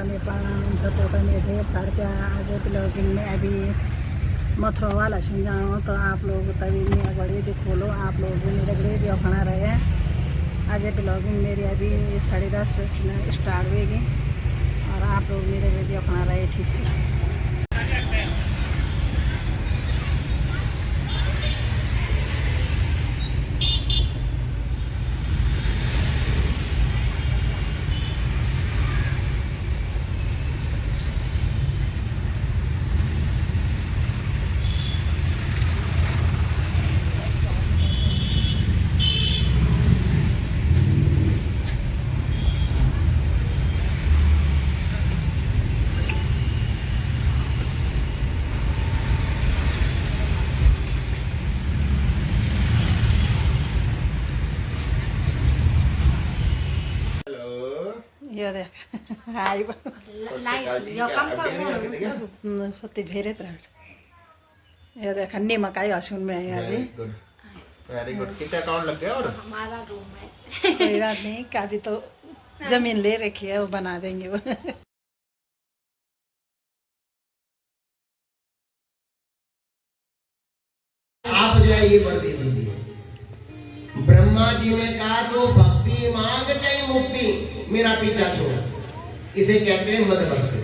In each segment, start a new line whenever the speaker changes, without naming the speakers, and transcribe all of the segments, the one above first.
तपाईँ पाउनुहुन्छ तो तपाईँ ढेर सारे प्यार। आज ब्लॉगिंग में अभी मथुरा वाला सुन जाऊँ तो आप लोग तभी मेरा बड़े भी खोलो, आप लोग भी मेरे बड़े भी अपना रहे। आज ब्लॉगिंग मेरी अभी 10:30 स्टार्ट होगी और आप लोग मेरे भी अपना रहे। ठीक है, ये देख हाय सत्य भेरे तरह ये देख नमक आई हसून में अभी
वेरी गुड। कितना अकाउंट लग गया? और
हमारा रूम है।
कोई बात नहीं, काफी तो जमीन ले रखी है, वो बना देंगे वो।
आप जो है ये वर दे दीजिए। ब्रह्मा जी ने कहा तो भक्ति मांग चाहे मुक्ति, मेरा पीछा छोड़। इसे कहते हैं मद भक्ति।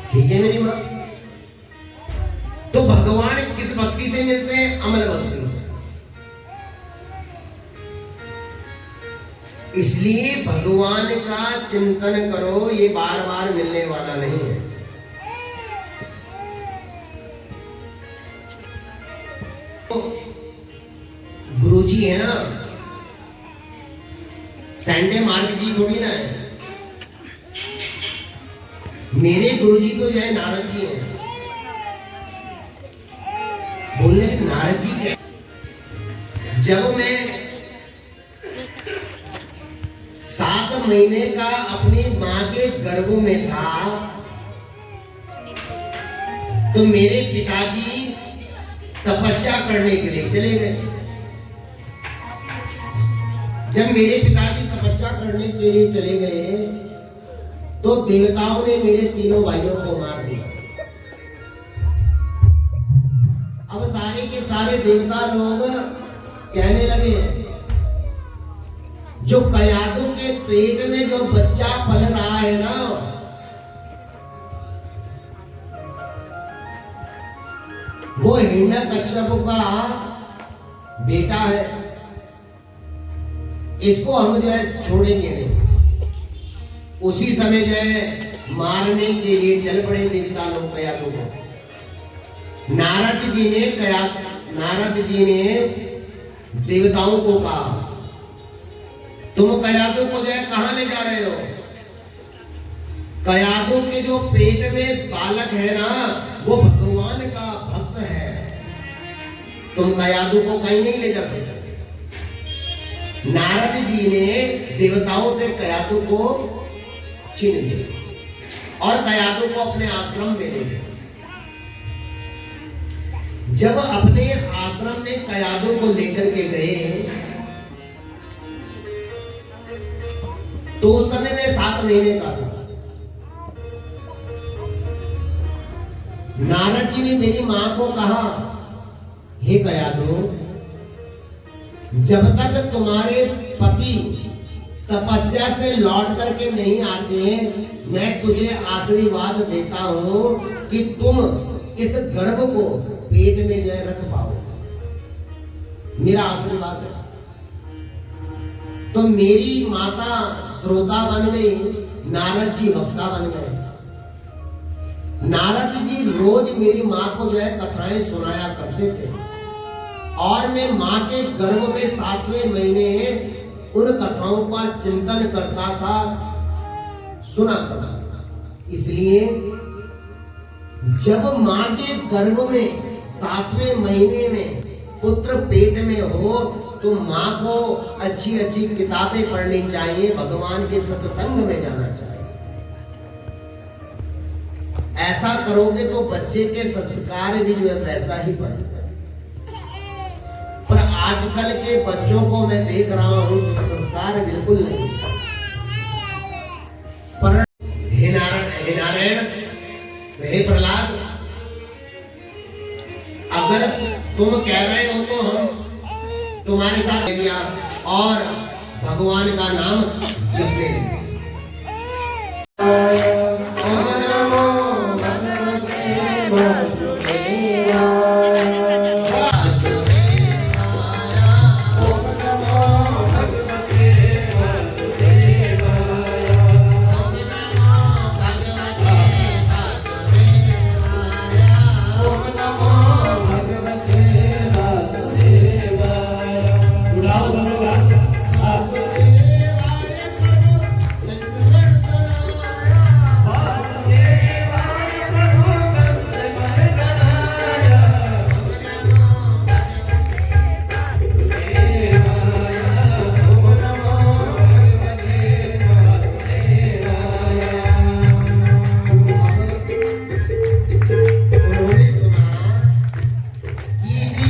ठीक है मेरी माँ? तो भगवान किस भक्ति से मिलते हैं? अमल भक्ति। इसलिए भगवान का चिंतन करो, ये बार बार मिलने वाला नहीं है। गुरुजी है ना, सैंडे मार्ग जी थोड़ी ना है। मेरे गुरुजी तो जो है नारद जी हैं। बोलने नारद जी क्या? जब मैं 7 महीने का अपनी मां के गर्भ में था तो मेरे पिताजी तपस्या करने के लिए चले गए। जब मेरे पिताजी तपस्या करने के लिए चले गए तो देवताओं ने मेरे तीनों भाइयों को मार दिया। अब सारे के सारे देवता लोग कहने लगे, जो कयादू के पेट में जो बच्चा पल रहा है ना, वो हिरण्यकश्यप का बेटा है। इसको हम जो है छोड़ेंगे नहीं। उसी समय जो है मारने के लिए चल पड़े देवता लोग कयादू को। नारद जी ने देवताओं को कहा, तुम कयादू को जो है कहां ले जा रहे हो? कयादू के जो पेट में बालक है ना, वो भगवान का भक्त है। तुम कयादू को कहीं नहीं ले जा सकते। नारद जी ने देवताओं से कयादू को छीन लिया और कयादू को अपने आश्रम में ले गए। जब अपने आश्रम में कयादू को लेकर के गए तो उस समय मैं 7 महीने का था। नारद जी ने मेरी मां को कहा, हे कयादू, जब तक तुम्हारे पति तपस्या से लौट करके नहीं आते, मैं तुझे आशीर्वाद देता हूं कि तुम इस गर्भ को पेट में जो रख पाओ। मेरा आशीर्वाद है। तो मेरी माता श्रोता बन गई, नारद जी वक्ता बन गए। नारद जी रोज मेरी माँ को जो है कथाएं सुनाया करते थे और मैं माँ के गर्भ में 7वें महीने उन कथाओं का चिंतन करता था, सुना करता था। इसलिए जब माँ के गर्भ में 7वें महीने में पुत्र पेट में हो तो माँ को अच्छी अच्छी किताबें पढ़नी चाहिए, भगवान के सत्संग में जाना चाहिए। ऐसा करोगे तो बच्चे के संस्कार भी जो है वैसा ही बनेगा। पर आजकल के बच्चों को मैं देख रहा हूं कि संस्कार बिल्कुल नहीं। भगवान का नाम जपे। ओम नमो भगवते वासुदेवाय।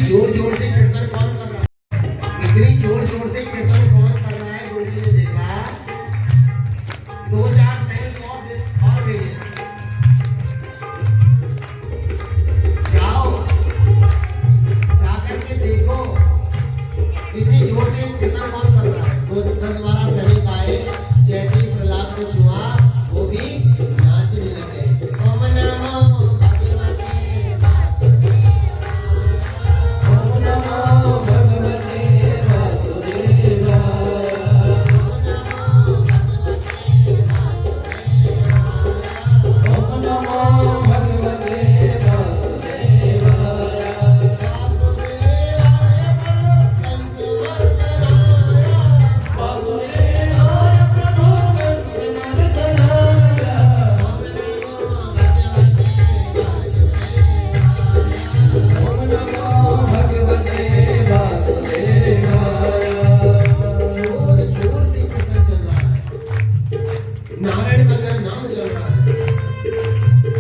जोर जोर से कीर्तन कौन कर रहा है? इतनी जोर जोर से कीर्तन कौन कर रहा है? गुरु जी ने देखा 2000 सैनिक और भेजे। जाओ जाकर के देखो इतनी जोर से कीर्तन कौन कर रहा है। 10-12 सैनिक आए, जैसे ही प्रहलाद को छुआ वो भी नाचने लगे। ओम नमो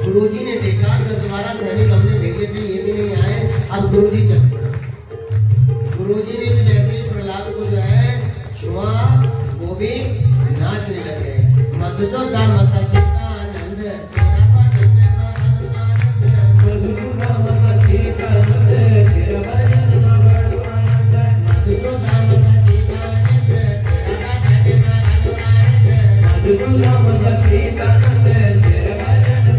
गुरुजी ने देखा 10-12 सैनिक हमने भेजे थे, ये भी नहीं आए। अब गुरुजी चल पड़ा। गुरुजी ने भी जैसे ही प्रहलाद को जो है छुआ वो भी नाचने लगे। मधुसूदन सच्चिदानंद तेरा भजन आनंद। मधुसूदन सच्चिदानंद तेरा भजन आनंद। मधुसूदन सच्चिदानंद तेरा भजन आनंद। मधुसूदन सच्चिदानंद तेरा भजन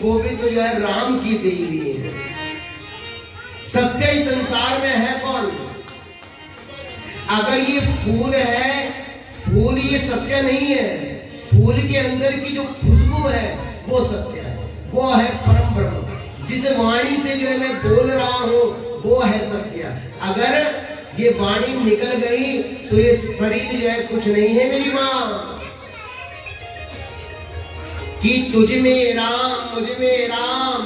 वो भी तो जो है राम की दी हुई है। सत्य इस संसार में है कौन? अगर ये फूल है, फूल ये सत्य नहीं है। फूल के अंदर की जो खुशबू है वो सत्य है, वो है परम ब्रह्म। जिस वाणी से जो है मैं बोल रहा हूं वो है सत्य। अगर ये वाणी निकल गई तो ये शरीर जो है कुछ नहीं है मेरी माँ। कि तुझ में राम मुझ में राम,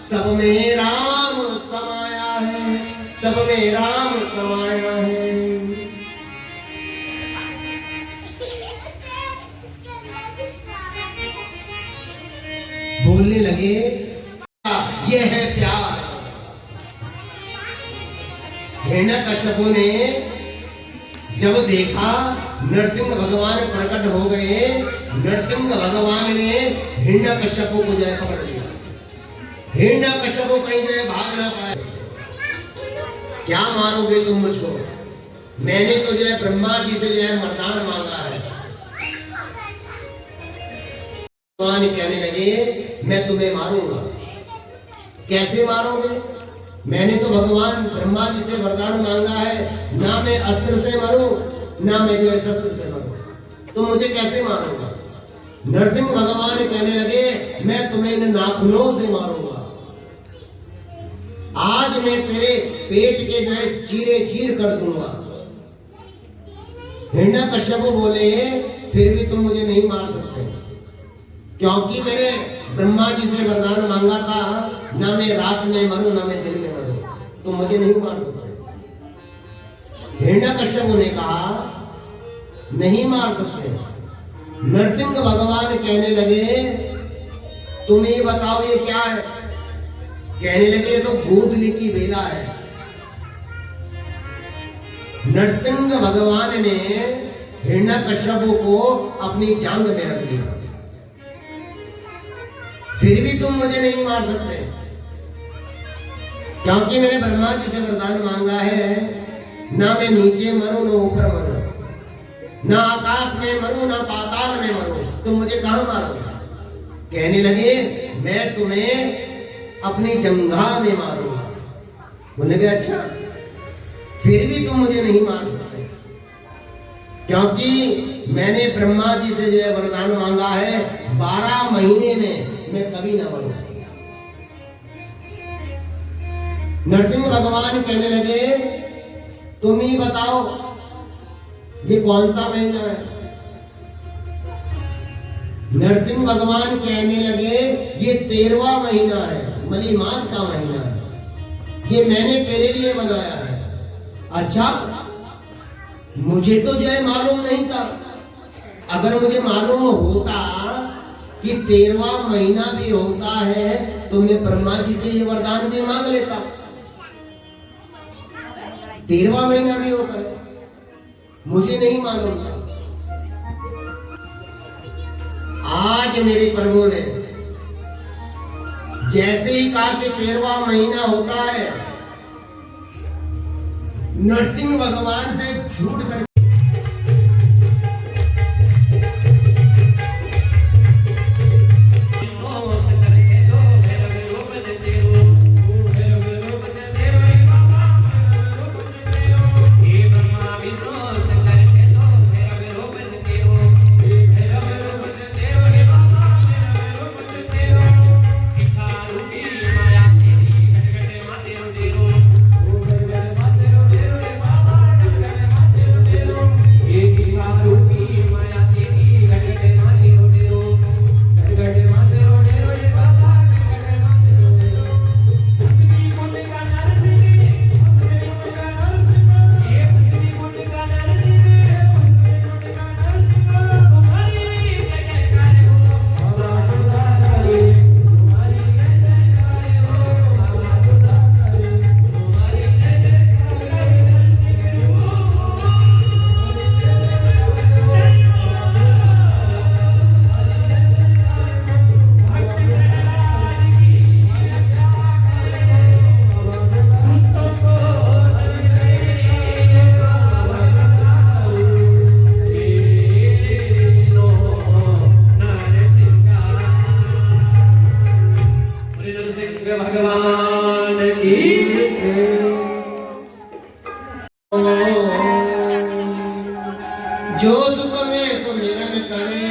सब में राम समाया है, सब में राम समाया है। बोलने लगे ये है प्यार। हिरण्यकश्यप ने जब देखा नरसिंह भगवान प्रकट हो गए, नरसिंह भगवान ने हिरण्यकश्यप को जो है पकड़ लिया। हिरण्यकश्यप कहीं जो है भाग ना पाए। क्या मारोगे तुम मुझको? मैंने तो जो है ब्रह्मा जी से जो है वरदान मांगा है। भगवान कहने लगे मैं तुम्हें मारूंगा। कैसे मारोगे? मैंने तो भगवान ब्रह्मा जी से वरदान मांगा है, ना मैं अस्त्र से मरूं ना मैं जो है शस्त्र से मरूं। तुम मुझे कैसे मारोगा? नरसिंह भगवान कहने लगे मैं तुम्हें इन नाखूनों से मारूंगा। आज मैं तेरे पेट के जो है चीरे चीर कर दूंगा। हिरण्यकश्यप बोले फिर भी तुम मुझे नहीं मार सकते, क्योंकि मैंने ब्रह्मा जी से वरदान मांगा था, ना मैं रात में मरूं ना मैं दिन में मरूं, तुम मुझे नहीं मार सकते। हिरण्यकश्यप ने कहा नहीं मार सकते। नरसिंह भगवान कहने लगे तुम ये बताओ ये क्या है? कहने लगे ये तो गोधली की बेला है। नरसिंह भगवान ने हिरण्यकश्यप को अपनी जांघ में रख लिया। फिर भी तुम मुझे नहीं मार सकते, क्योंकि मैंने ब्रह्मा जी से वरदान मांगा है, ना मैं नीचे मरूं ना ऊपर मरूं, ना आकाश में मरूं ना पाताल में मरूं, तुम मुझे कहां मारोगे? कहने लगे मैं तुम्हें अपनी जंघा में मारूंगा। बोले लगे अच्छा, फिर भी तुम मुझे नहीं मार सकते, क्योंकि मैंने ब्रह्मा जी से जो है वरदान मांगा है 12 महीने में मैं कभी ना मरूं। नरसिंह भगवान कहने लगे तुम ही बताओ ये कौन सा महीना है? नरसिंह भगवान कहने लगे ये 13वां महीना है, मलीमास का महीना है, ये मैंने तेरे लिए बनाया है। अच्छा, मुझे तो जो है मालूम नहीं था। अगर मुझे मालूम होता कि 13वां महीना भी होता है तो मैं ब्रह्मा जी से ये वरदान भी मांग लेता। 13वां महीना भी होता है, मुझे नहीं मालूम था। आज मेरे प्रभु ने जैसे ही कहा कि 13वां महीना होता है, नरसिंह भगवान से झूठ कर जो सुख में सुमिरन करे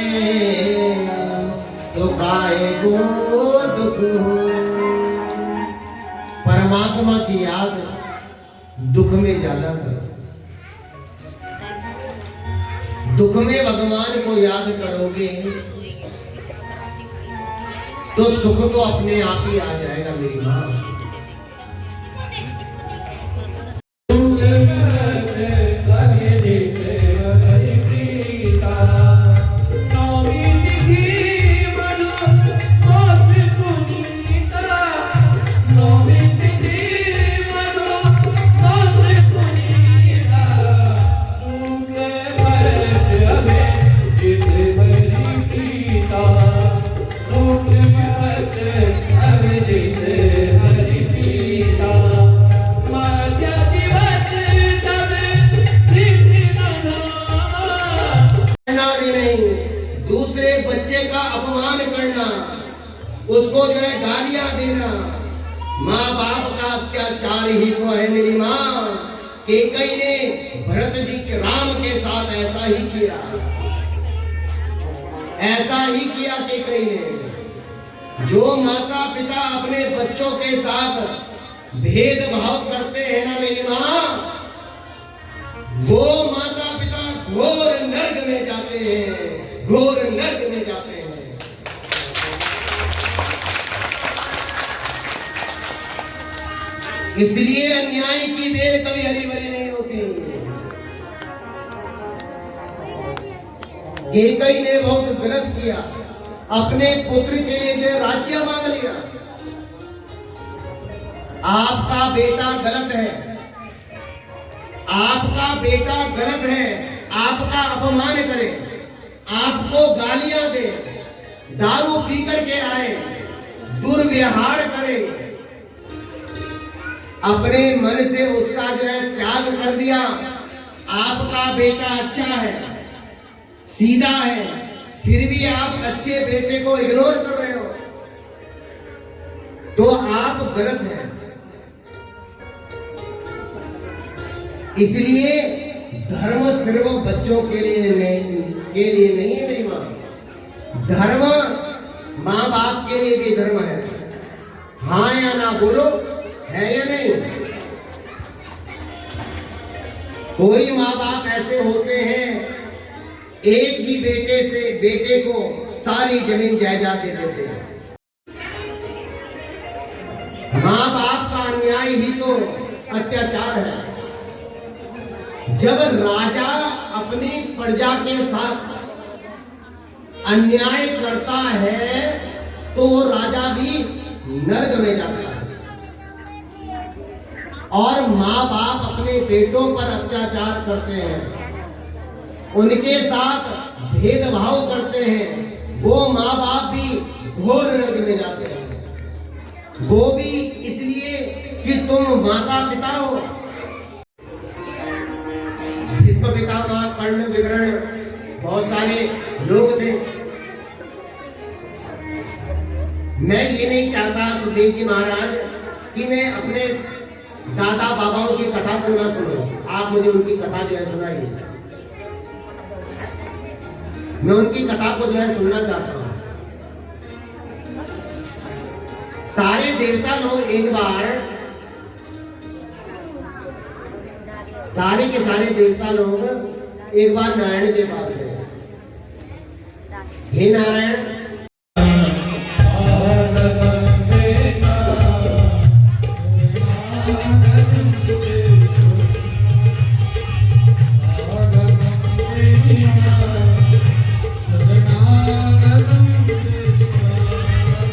तो गाए गो दुख हो। परमात्मा की याद दुख में ज्यादा करो। दुख में भगवान को याद करोगे तो सुख तो अपने आप ही आ जाएगा मेरी माँ। दूसरे बच्चे का अपमान करना, उसको जो है गालियां देना, माँ बाप का अत्याचार ही तो है मेरी माँ। कैकेयी ने भरत जी के राम के साथ ऐसा ही किया, ऐसा ही किया कैकेयी ने। जो माता पिता अपने बच्चों के साथ भेदभाव करते हैं ना मेरी माँ, वो माता पिता घोर नर्क में जाते हैं, घोर नर्क में जाते हैं। इसलिए अन्याय की बेल कभी हरी भरी नहीं होती। कैकेयी ने बहुत गलत किया, अपने पुत्र के लिए जो राज्य मांग लिया। आपका बेटा गलत है, आपका बेटा गलत है, आपका अपमान करे, आपको गालियां दे, दारू पी करके आए, दुर्व्यवहार करे, अपने मन से उसका जो है त्याग कर दिया। आपका बेटा अच्छा है, सीधा है, फिर भी आप अच्छे बेटे को इग्नोर कर रहे हो, तो आप गलत हैं। इसलिए धर्म सिर्फ बच्चों के लिए नहीं है मेरी माँ। धर्म माँ बाप के लिए भी धर्म है। हाँ या ना बोलो, है या नहीं? कोई माँ बाप ऐसे होते हैं, एक ही बेटे को सारी जमीन जायदाद दे देते हैं। माँ बाप का अन्याय ही तो अत्याचार है। जब राजा अपनी प्रजा के साथ अन्याय करता है तो राजा भी नर्क में जाता है। और माँ बाप अपने बेटों पर अत्याचार करते हैं, उनके साथ भेदभाव करते हैं, वो माँ बाप भी घोर नर्क में जाते हैं। वो भी इसलिए कि तुम माता पिता हो। भीष्म पितामह, कर्ण, विकर्ण, बहुत सारे लोग थे। मैं ये नहीं चाहता सुखदेव जी महाराज कि मैं अपने दादा बाबाओं की कथा को ना सुनो। आप मुझे उनकी कथा जो है सुनाइए, मैं उनकी कथा को जो है सुनना चाहता हूं। सारे देवता लोग एक बार, सारे के सारे देवता लोग एक बार नारायण के पास गए। हे नारायण,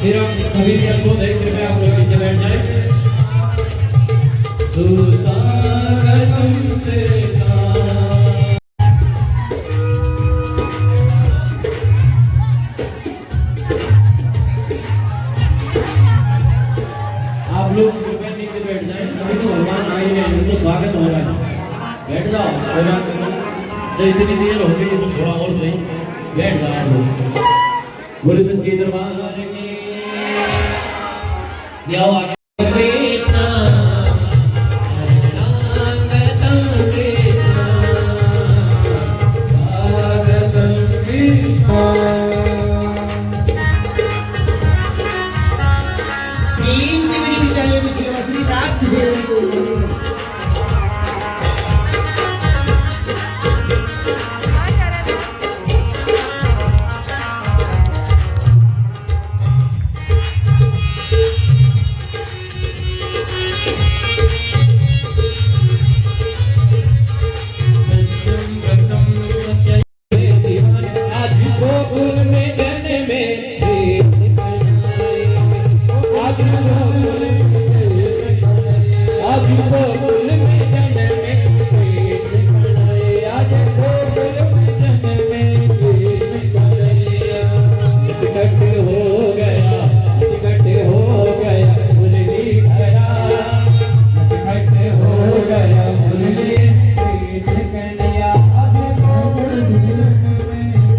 फिर हम सभी को देखते हुए आप लोग नीचे बैठ जाए। आप लोग कृपया नीचे बैठ जाए। अभी तो भगवान आए हैं, उनको स्वागत हो रहा है। बैठ जाओ, तो इतनी देर हो गई तो थोड़ा और सही बैठ जाओ आप लोग। बोले सच्चे दरबार की, आओ आगे। आज गोकुल में जन्मे कृष्ण कन्हैया, आज गोकुल में जन्मे कृष्ण कन्हैया। नटखट हो गया, नटखट हो गया मुरली धरा, नटखट हो गया मुरली कृष्ण कन्हैया।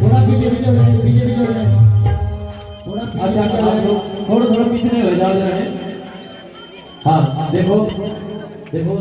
थोड़ा पीछे पीछे हो जाए, पीछे पीछे हो जाए,
अच्छा आप लोग थोड़ा थोड़ा पीछे नहीं हो जा रहे हैं। हाँ देखो देखो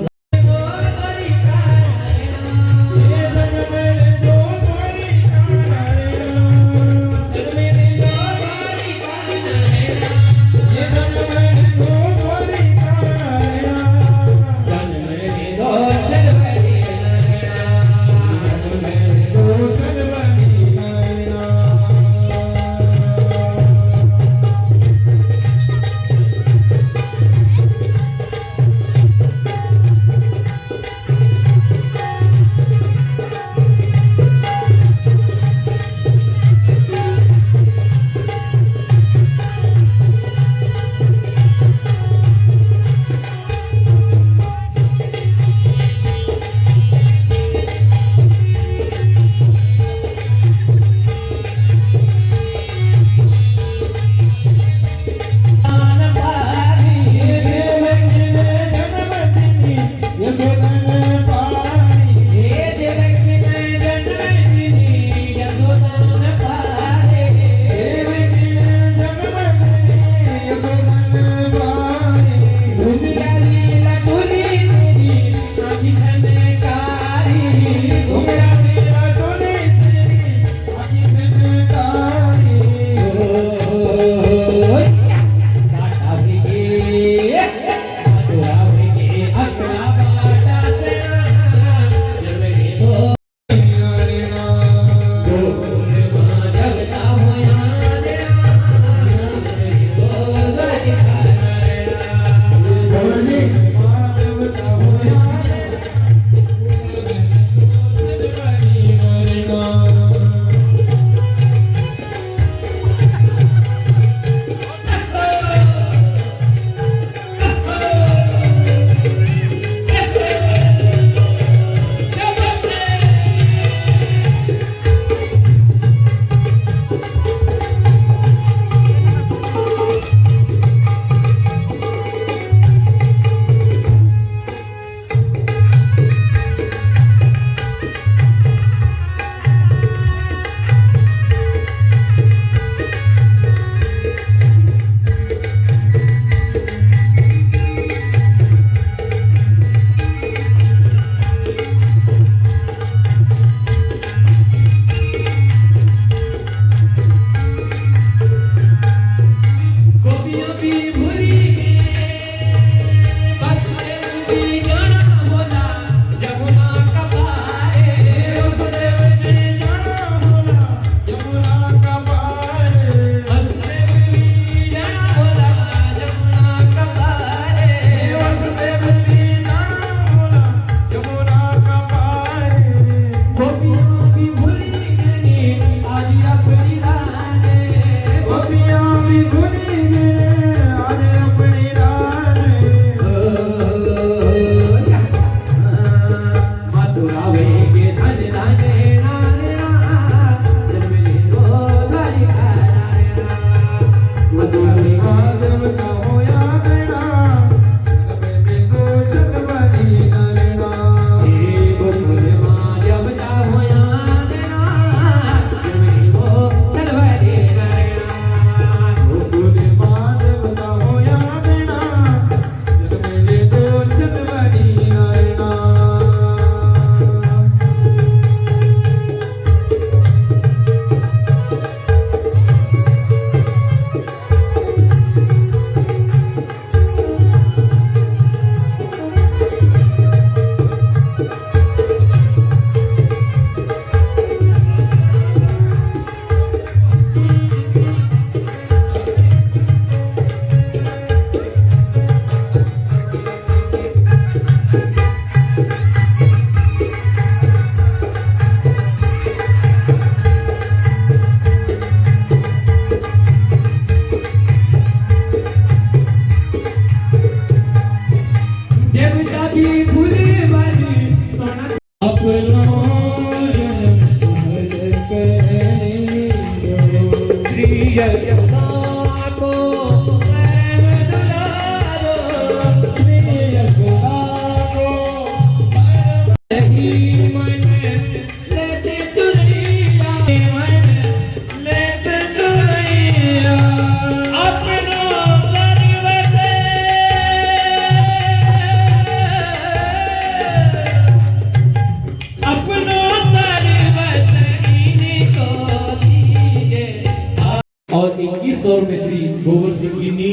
और 2100 रुपए श्री गोबर सिंह गिन्नी,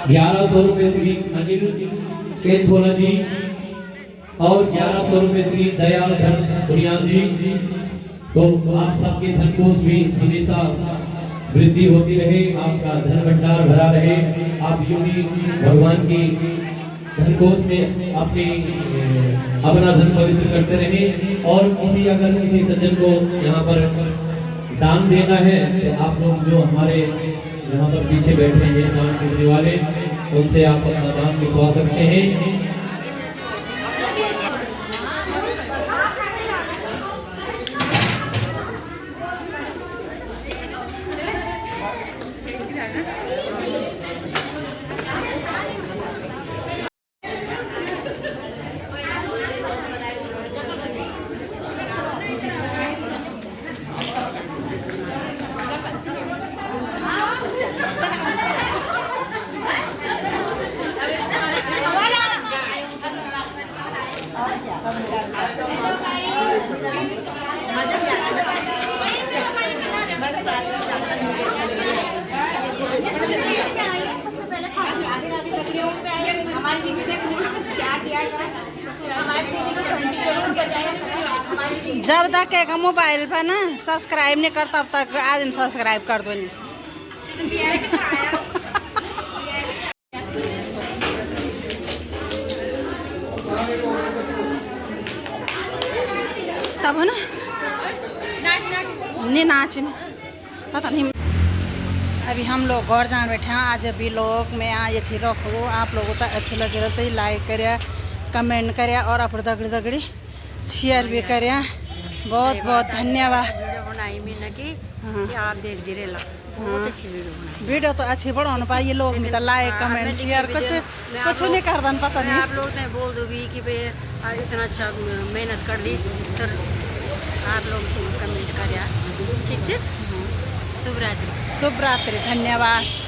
1100 रुपए श्री अनिल केथोला जी और 1100 रुपए श्री दयाल धन बुनियाद जी। तो आप सबके धन कोष भी हमेशा वृद्धि होती रहे, आपका धन भंडार भरा रहे, आप यूं ही भगवान की धन कोष में अपना धन पवित्र करते रहे। और अगर किसी सज्जन को यहाँ पर दान देना है तो आप लोग जो हमारे यहाँ पर पीछे बैठे हैं दान करने वाले, उनसे आप अपना दान लिखवा सकते हैं।
जब तक एक मोबाइल पर ना सब्सक्राइब नहीं करता तब तक आदमी सब्सक्राइब कर दो नहीं। तब है ना नहीं नाच पता नहीं। अभी हम लोग घर जान बैठे हैं। आज भी लोग मैं ये थी रखो आप लोगों को अच्छे लगे रहते लाइक करिए, कमेंट करिए और अपने दगड़ी दगड़ी शेयर भी करिए। बहुत बहुत धन्यवाद।
वीडियो बनाई मैंने कि आप देख दे रहे बहुत अच्छी वीडियो बनाई।
वीडियो तो अच्छी बढ़ाना पाइए लोग में तो लाइक कमेंट शेयर कुछ नहीं कर दन पता नहीं।
आप लोग ने बोल दो भी कि भाई इतना अच्छा मेहनत कर दी तो आप लोग कमेंट कर। ठीक है। शुभ रात्रि।
शुभ रात्रि। धन्यवाद।